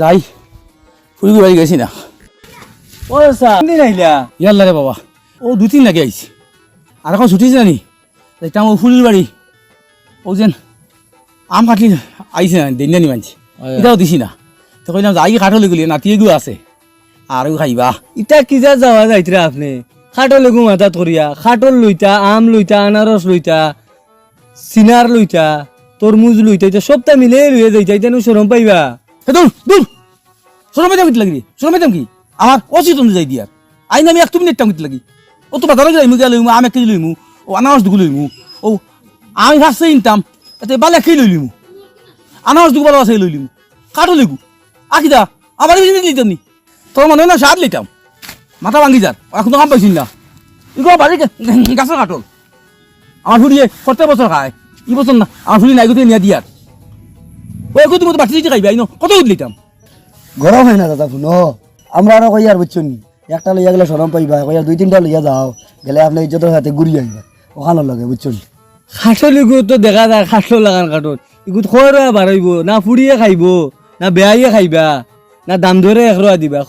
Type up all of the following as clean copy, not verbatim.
যাই ফুরি বাড়ি গেছি না। ও দিন আইলা ইয়াল্লা রে বাবা, ও 2-3 লাগে আইছি। আর এখন ছুটিছে জানি যাইতাম ও ফুলির বাড়ি। ও যেন আম কাটলি আইছে না, দিন জানি মানছি এটাও দিছি না। তো কইলাম যাই কাঠলে গেলি নাতিয়ে গু আছে আর খাইবা। ইটা কি যা যাওয়া যাইতরা আপনি খাটল লেগু মাথা ধরিয়া খাটল লইতা, আম লইতা, আনারস লইতা, সিনার লইতা, তরমুজ লইতা, এটা সবটা মিলে লইয়া যাইতা। এটা সরম পাইবা। দূর দূর সরম পাইতাম কিতে লাগি? সরম পাইতাম কি? আমার অচেতন যাই দিয়ার আইন আমি 1 মিনিট কিতে লাগি? ও তো বাজারে যাইমু, গেলে আমি 1 কেজি লইমু, ও আনারস 2 লইমু। ও আমি ভাবছি ইনতাম এতে বালে 1 কেজি লইমু, আনারস 2 বালা আছে লইলিমু, কাটো লেগু আকিদা আমার লিতাম নি। তোর মনে হয় না সার লিতাম, মাথা ভাঙ্গি যার। এখন তো কাম পাইছি না। ইগো বাড়ি গাছের কাটল আমার ফুরিয়ে প্রত্যেক বছর খায়, ই বছর না আমার ফুরি নাই গতি নিয়ে দিয়ার। ও এখন তুমি বাড়তি দিতে খাইবে আইনো কত লিতাম। গরম হয় না দাদা শুনো, আমরা আরো কই আর বুঝছুন একটা লইয়া গেলে সরম পাইবা, কইয়া 2-3টা লইয়া যাও, গেলে আপনি ইজ্জতের সাথে ঘুরি আইবা ওখানে লগে বুঝছুন। খাটল এগু তো দেখা যায় খাটল লাগান কাটল এগু খয় বাড়াইব না, ফুড়িয়ে খাইব না, বেয়াইয়ে খাইবা না, দাম ধরে 1 রুয়া দিবা।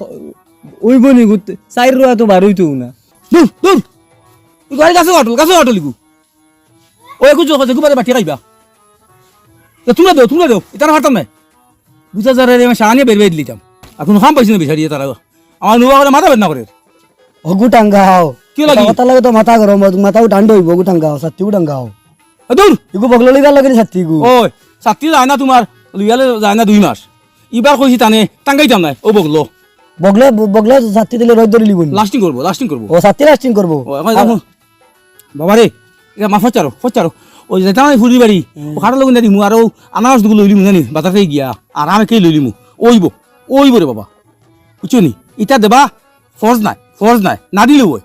ওইব নিগু 4 রুয়া তো বাড়ইতো না। দূর দূর গাড়ি গাছে কাটল ইগু ও একু জোর কাছে বাড়ি বাটি খাইবা। তোমরা দেও এটা হারতাম নাই 2000 আমি সারা নিয়ে বের বের দিতাম। এখন খাম পাইছি না বিচারিয়ে তারা আমার নুয়া করে মাথা বেদনা করে। হগু টাঙ্গাও কি লাগি? কথা লাগে তো মাথা গরম, মাথাও ঠান্ডা হইব। হগু টাঙ্গাও সাত্তিও টাঙ্গাও দূর ইগু বগল লইবার লাগে সাত্তি গু। ওই সাত্তি যায় না তোমার, লইয়ালে যায় না 2 মাস। এবার কইছি টানে টাঙ্গাইতাম নাই। ও বগলো বগলে সাত্তি দিলে রোদ ধরে লিবুন, লাস্টিং করবো। ও সাত্তি লাস্টিং করবো। বাবা রে এটা মা ফচারো ওই যেতাম আমি ফুরি বাড়ি ও খাটার লগে দিমু আর আনারস 2 লইলিমু জানি বাজারে গিয়া আর আমি কে লইলিমু। ওইব রে বাবা বুঝছো নি? ইটা দেবা ফরজ নাই না দিলেও ওই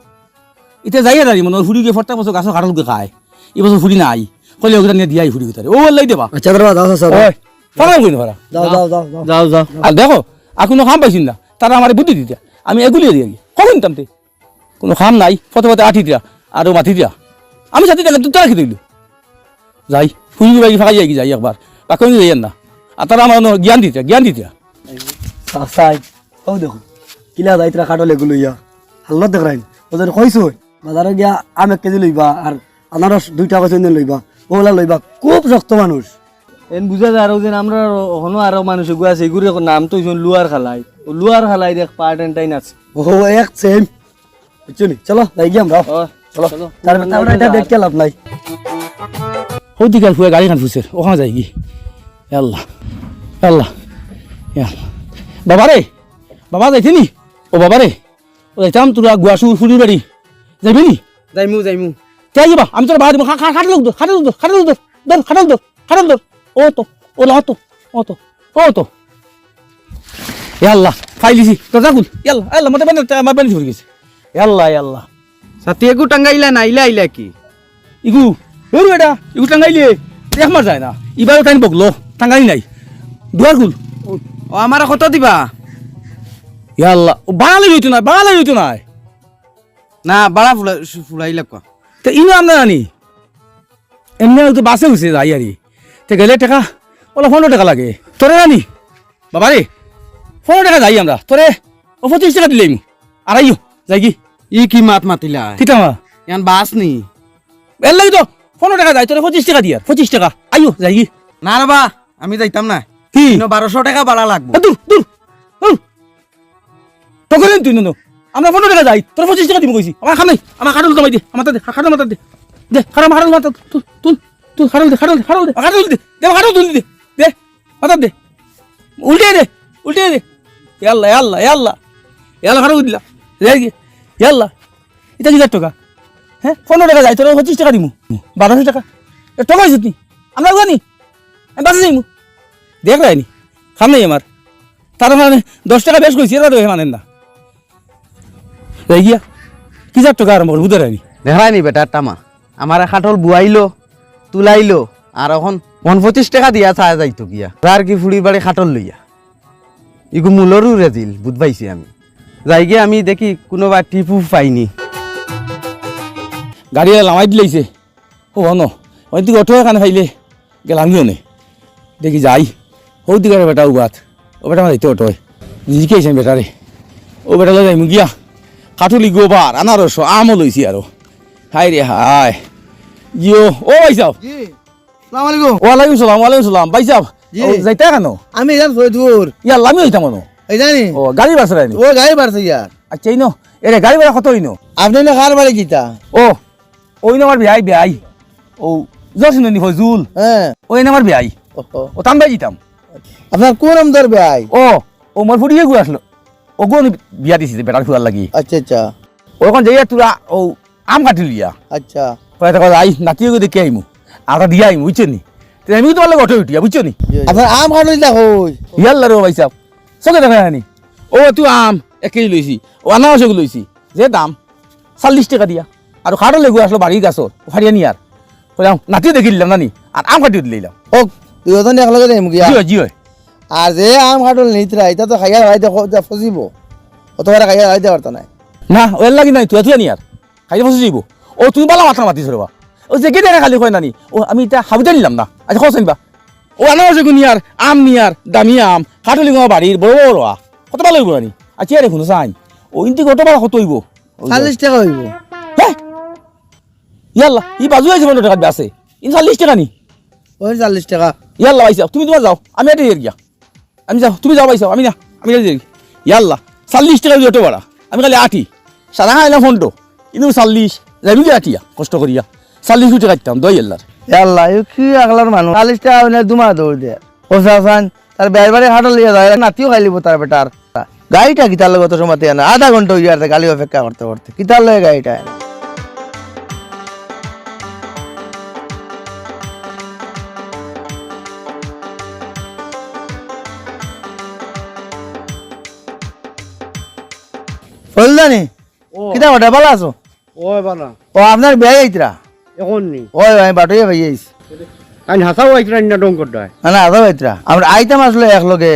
এটা যাইয়া দাঁড়ি মনে ফুরি গিয়ে প্রত্যেক বছর গাছের খাটার লোকে খায়। এই বছর ফুরি নাই কইলে ওগুলা নিয়ে দিয়াই ফুরি কোথায় ও লাই দেবা। আচ্ছা দাদা দাও স্যার ফারাম কই না ফারা যাও যাও যাও যাও যাও। আর দেখো এখনো খাম পাইছিন না, তারা আমার বুদ্ধি দিতে আমি এগুলিয়ে দিয়ে কখন নিতাম কোনো খাম নাই। ফতে আঠি দিয়া আর মাথি দিয়া আমি সাথে দেখে তুই রাখি দিল যাই ফুরি বাড়ি ফাঁকা যাই একবার বাকি যাই না। আর তারা আমার জ্ঞান দিতে সাই ও দেখো কিলা যাইতরা কাটলে গু লইয়া হাল্লত দেখরাইন ওদের কইছো বাজারে গিয়া আম 1 কেজি লইবা আর আনারস 2টা কইছেন লইবা, ওলা লইবা। খুব শক্ত মানুষ এন বুঝা যায়। আর যেন আমরা হনো আরো মানুষ গু আছে এগুলো নাম তো লুয়ার খালাই, ও লুয়ার খালাই দেখ পার্ট এন্ড টাইন আছে। ও এক সেম বুঝছনি। চলো যাই গিয়া আমরা চলো তারপরে এটা দেখতে লাভ নাই। সৌদিকাল ফুয়ে গাড়ি খান ফুসের ওখানে যাই কি আল্লাহ বাবা যাইতে নি? ও বাবা রে ও যাইতাম তোরা গুয়াশু ফুরির বাড়ি যাইবি নি? যাইমু কে যাবা? আমি তোর বাড়ি খাটাল দর ও তো আল্লাহ ফাইলিছি তোর যাগুল আল্লাহ মতে আমার বাড়ি ধরে গেছে। আল্লাহ সাথে এগু টাঙ্গাইলা না আইলা কি ইগু ধরু এটা ইগু টাঙ্গাইলে দেখ মার যায় না। এবারও টাইম বকলো টাঙ্গাই নাই দুয়ার গুল। ও আমার কত দিবা? আল্লাহ বাড়ালে হইতো না না বাড়া ফুলাইলা ক তো ইনো আমরা জানি এমনি তো বাসে হয়েছে যাই আরি তে গেলে টাকা ওলা 15 টাকা লাগে তোরে জানি বাবা রে 15 টাকা যাই আমরা তোরে ও 25 টাকা দিলাম আর আইও যাই কি ই কি মাত মাতিলা কিতামা ইয়ান বাস নি এর লাগি তো 15 টাকা যাই তোরে 25 টাকা দিয়ার 25 টাকা আইও যাই কি না রে বা আমি যাইতাম না কি 1200 টাকা বাড়া লাগবে। দূর তো করেন তুই নো আমরা 15 টাকা যাই তোর 25 টাকা দিব কইছি। আমার খাম নাই, আমার খাটল কমাই দে, আমার দে খাটল মাথা দে খারাপ খাটল মাথা তুল খাটল দে খাটল তুল দে মাথা দে উল্টে দে আল্লাহ খাটল দিলা যাই কি এটা কি টাকা? হ্যাঁ 15 টাকা যাই তোর 25 টাকা দিমু 1200 টাকা টাকা হয়েছে তুই আমরা জানি আমি বাসে যাইমু দেখ রায়নি খাম নাই আমার তার মানে 10 টাকা বেশ কইছি এরা তো মানেন না গিয়া কি যার টাকা আরম্ভ বুঝতে রায়নি দেখায়নি বেটা টামা আমার খাটল বুয়াইলো তুলাইলো আর এখন 25 টাকা দিয়া ছায়া যাইতো গিয়া আর কি ফুড়ির বাড়ি খাটল লইয়া ইগু মূলরও রেজিল বুঝবাইছি আমি যাই গিয়ে আমি দেখি কোনোবা টিপু পাইনি গাড়ি লামাই দিলাইছে ও ন ওই দিকে অটো এখানে খাইলে গেলাম গিয়ে দেখি যাই ওই দিকে বেটা উবাত ও বেটা আমার যাইতে ওটোয় জিজ্ঞেসেন বেটারে ও বেটা লই যাইমু গিয়া কাঠুলি গোবার আনারস আমও লইছি আরো হাই রে হাই জিও ও ভাই সাহেব জি আসসালামু আলাইকুম ওয়ালাইকুম সালাম ভাই সাহেব জি। ও যাইতে কেন আমি যাম ফরিদপুর ইয়ার লামি হইতাম মনো এই জানি ও গাড়ি বাস রাইনি ও গাড়ি বাড়ছে ইয়ার আচ্ছা ইনো এরে গাড়ি ভাড়া কত হইনো আপনি না কার বাড়ি গীতা ও ওই আমার বিয়াই বিয়াই ও জসিনী ফজুল হ্যাঁ ওই আমার বিয়াই ওহো। ও তান ভাই জিতাম আপনার কোন আমদার ভাই ও ও মোর ফুটিয়ে ঘুরে আসলো ও গুণ বিয়া দিছি বেটার ফুয়ার লাগি আচ্ছা আচ্ছা ওখান যাইয়া তোরা ও আম কাটিলিয়া আচ্ছা কয়েকটা কথা আই নাতিও দেখে আইমু আর দিয়া আইমু বুঝছো নি তো আমি তোমার লাগে অটো উঠিয়া বুঝছো নি আপনার আম কাটলি দেখো ইয়াল্লা রে ভাই সাহেব চকে দেখা জানি ও তুই আম 1 কেজি লইছি ও আনারসে লইছি যে দাম 40 টাকা দিয়া আর খাটো লেগু আসলো বাড়ির গাছর ফাড়িয়া নি আর কইলাম নাতিও দেখি দিলাম নানি আর আম কাটিয়ে দিলাম ও তুই ওজন একলগে যাই মুগিয়া জি হয় জি হয় আর যে আম কাটল নিতরা এটা তো খাইয়া খাই দেখো যা ফসিব অতবার খাইয়া খাইতে পারতো না না ওর লাগি নাই তুই নি আর খাইতে ফসে যাইব ও তুই বালা মাথা মাতিস রে বা ও যে কেটে খালি কয় নানি ও আমি এটা হাবিতে নিলাম না আচ্ছা খরচ নিবা ও আনারসে নিয়ার আম নিয়ার দামি আম খাটলি গাঁও বাড়ির বড় বড় কত ভালো হইব নানি আচ্ছা রে শুনো চাইন ও ইন্টি কত ভালো কত হইব 40 টাকা হইব হ্যাঁ ইয়াল্লা ই বাজু আছে 15 টাকা আছে ইন 40 টাকা নি ওই 40 টাকা ইয়াল্লা ভাই সাহেব তুমি তোমার যাও আমি এটা গিয়া আমি যাও তুমি যাও ভাই সাহেব আমি না আমি যাই ইয়াল্লা 40 টাকা দিয়ে অটো ভাড়া আমি খালি আটি সারা আইলাম ফোনটো কিন্তু 40 যাবি কি আটিয়া কষ্ট করিয়া 40 টাকা দিতাম দই ইয়াল্লার আল্লাহ ইউ কি আগলার মানুষ 40 টাকা হইলে দুমা দৌড় দে ও সাসান তার বের বাড়ি হাটল লিয়া যায় নাতিও খাইলিব তার বেটার গাড়িটা কিতার লগে তো সময়তে না আধা ঘন্টা হইয়া আর গাড়ি অপেক্ষা করতে করতে কিতার লগে গাড়িটা ফুলদানি কিতা ওটা ভালো আছো ওই বালা ও আপনার বিয়ে আইতরা এখন নি ওই আমি বাটুয়ে ভাই আইস কান হাসাও আইতরা না ডং করতে হয় না আদা আইতরা আমরা আইতাম আসলে একলগে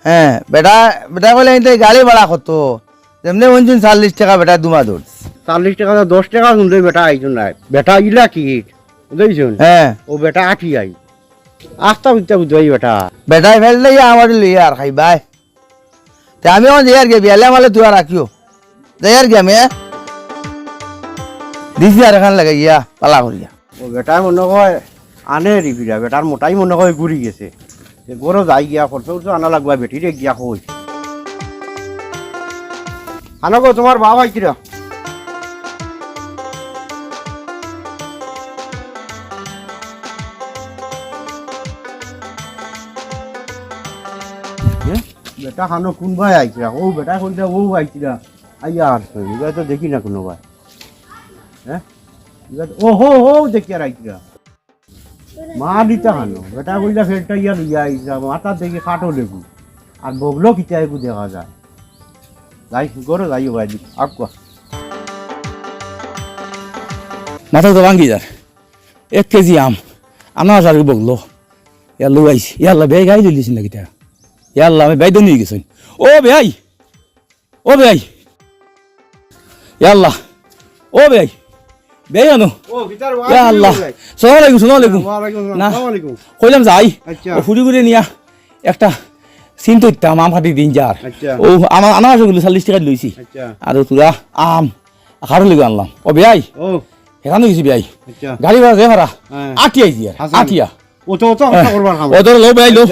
হ্যাঁ বেটা বেটা বলে আইতে গাড়ি ভাড়া কত যেমনি বলছেন 40 টাকা বেটা দুমা দৌড় 40 টাকা 10 টাকা শুনতে বেটা আইছো নাই বেটা ইলা কি বুঝাইছুন হ্যাঁ ও বেটা আঠি আই আস্তা উচ্চা বুঝাই বেটা বেটাই ফেললে আমার লইয়া আর খাই বাই তে আমি এখন যাই আর গে বিয়ালে মালে তুই আর রাখিও যাই আর গে আমি দিছি আর এখান লাগে ইয়া পালা করিয়া ও বেটা মনে হয় আনে রিপিরা বেটার মোটাই মনে হয় ঘুরি গেছে গরো যাই গিয়া খরচ আনা লাগবা বেটিরে গিয়া কই আনা গো তোমার বাবা কিরা বেটা খানো কোন ভাই আইছিরা ও বেটা কোনটা ও আইছিরা আইয়া আর এবার তো দেখি না কোনো ভাই হ্যাঁ ও হো হো দেখি আর আইছিরা মা দিতা খানো বেটা কইলা ফেরটা ইয়া লইয়া আইছিরা মাথা দেখি কাটো লেগু আর বগলো কিটা এগু দেখা যায় যাই গরো যাইও ভাই দি আপকা মাথা তো ভাঙ্গি যার 1 কেজি আম আনারস আর বগলো ইয়াল্লা আইছি ইয়াল্লা বেই গাই দিলিস নাকি তা ইয়াল্লা আমি বেই দনি গেছেন ও বেই ইয়াল্লা ও বেই বেই আনো ও গিটার ইয়াল্লা সালাম আলাইকুম না ওয়ালাইকুম কইলাম যাই আচ্ছা। ও ফুড়ি করে নিয়া একটা সিন তো ইতাম আম ফাটি দিন যার আচ্ছা। ও আমার আনারসগুলো 40 টাকা লইছি আচ্ছা আর তোরা আম খারো লিগে আনলাম ও বেই ও এখানে গেছি বেই আচ্ছা গাড়ি ভাড়া দে ভাড়া হ্যাঁ। আটি আইছি আর হাসান। আটিয়া ও তো কথা করবার খাম ও তোর লো বেই লো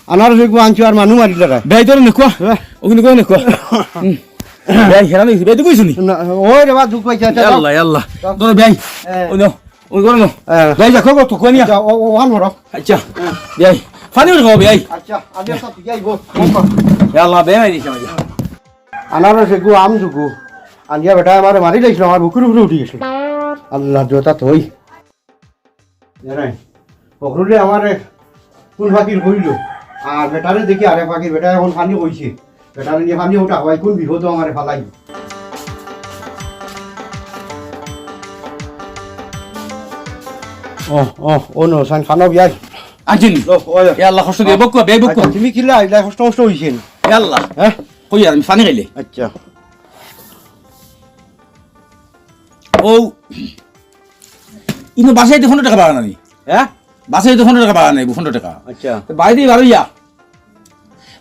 আনার দেখবো আনছো আর মানুষ মারি লাগায় ওই রে বা দুঃখ পাইছে ওহান মর আচ্ছা আগে সব ঠিক আইবো আনারস এগু আম দুগু আনিয়া বেটা আমার মারি লাইছিল আমার বুকুর উপরে উঠে গেছিল আল্লাহ জোতা থই পকরুলে আমার কোন ফাঁকির কইল আর বেটারে দেখি আরে ফাঁকির বেটা এখন ফানি কইছে বেটারে নিয়ে ফানি ওটা হয় কোন বিপদ আমার ফালাই ও নো সান খানো বিয়াই আনছিনি ও আল্লাহ কষ্ট দিয়ে বকুয়া বে বকুয়া তুমি কিলা আইলা কষ্ট কষ্ট হইছেন এ আল্লাহ হ্যাঁ কই আর আমি পানি খাইলে আচ্ছা ও ইনো বাসায় 100 টাকা বাড়া নাই হ্যাঁ বাসায় 100 টাকা বাড়া নাই 100 টাকা আচ্ছা বাইরে বারো ইয়া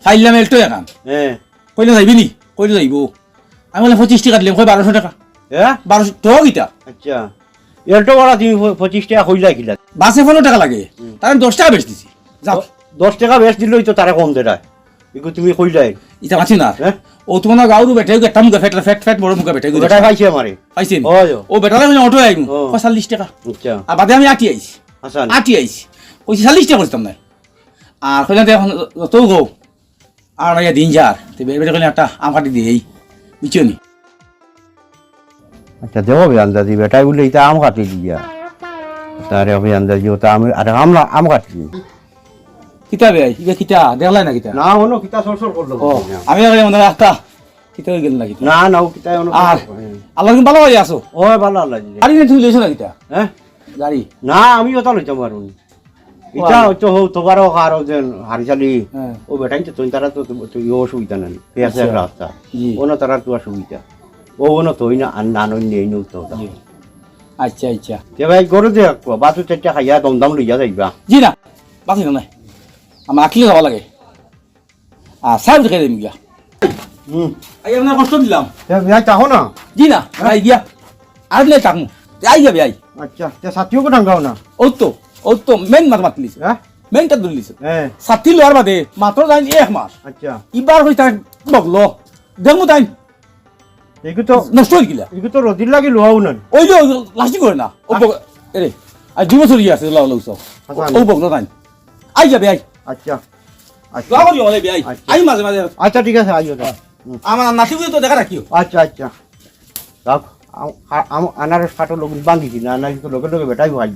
ফাইলাম একটু একান হ্যাঁ কইলে যাইবি নি কইলে যাইব আমি বলে 25 টাকা দিলাম কই 1200 টাকা হ্যাঁ 1200 তো গিতা আচ্ছা এলটো বড়া তুমি 25 টাকা কইলা কিলা বাসে 15 টাকা লাগে তার 10 টাকা বেশ দিছি যাও 10 টাকা বেশ দিলই তো তারে কম দেয় এগো তুমি কইলাই ইটা মাছি না হ্যাঁ ও তোমার গাউরু বেটে একটা মুখে ফেট বড় মুখে বেটে বেটা খাইছে আমারে পাইছেন ওই ও বেটালে কইলে অটো আইমু ও। 40 টাকা আচ্ছা আর বাদে আমি আটি আইছি হাসান আটি আইছি কইছি 40 টাকা করতাম না আর কইলা এখন তো গো আর ভাইয়া দিন যার তে বেটা কইলে একটা আম কাটি দিই বুঝছনি আচ্ছা দেবো আন্দাজি বেটাই বলে এটা আম কাটি দিয়া তারে হবে আন্দাজি ওটা আমি আরে আম কাটি কিতা ভাই ইবা কিতা দেখলাই না কিতা না হনো কিতা সরসর করলো ও আমি আগে মনে একটা কিতা হয়ে গেল না কিতা না না ও কিতা হনো আর আল্লাহ তুমি ভালো হয়ে আছো ও ভালো আল্লাহ জি গাড়ি নিয়ে তুমি লইছো না কিতা হ্যাঁ গাড়ি না আমি ওটা লইতাম পারুন এটা তো হো তোমারও কারো যে হারিশালি হ্যাঁ ও বেটাই তো তুই তারা তো ইও অসুবিধা নাই পেঁয়াজের আচ্ছা। রাস্তা জি ওনো তারা তো অসুবিধা ও ওনো তোই না আর না নই নেই নো তো জি আচ্ছা আচ্ছা তে ভাই গরু দে বাতু চারটা খাইয়া দমদম লইয়া যাইবা জি না বাকি না নাই আমার আঁকলে যাওয়া লাগে আর সাহেব দেখে দেবেন গিয়া আই আপনার কষ্ট দিলাম ভাই চাহো না জি না আই গিয়া আর দিলে টাকমু আই যাবে আই আচ্ছা তে সাথীও কো ঢাঙ্গাও না ও তো মেন মাত মাতলিস হ্যাঁ মেনটা ধরলিস হ্যাঁ সাথী লোয়ার বাদে মাত্র যাই 1 মাস আচ্ছা ইবার হই তাই বগলো দেখমু তাই এগু তো নষ্ট হয়ে গিলা এগু তো রদির লাগি লোয়াও না ওই যে লাস্টিং করে না ও এরে আর 2 বছর ইয়ে আছে লাউ লাউ সব ও বগলো তাই আই যাবে আই আচ্ছা আচ্ছা লাউ করিও বলে আই আই মাঝে মাঝে আচ্ছা ঠিক আছে আইও তা আমার নাতিগুলো তো দেখা রাখিও আচ্ছা আচ্ছা রাখ আনারস ফাটো লোক বাঙ্গি কিনা আনারস তো লোকে লোকে বেটাই ভাই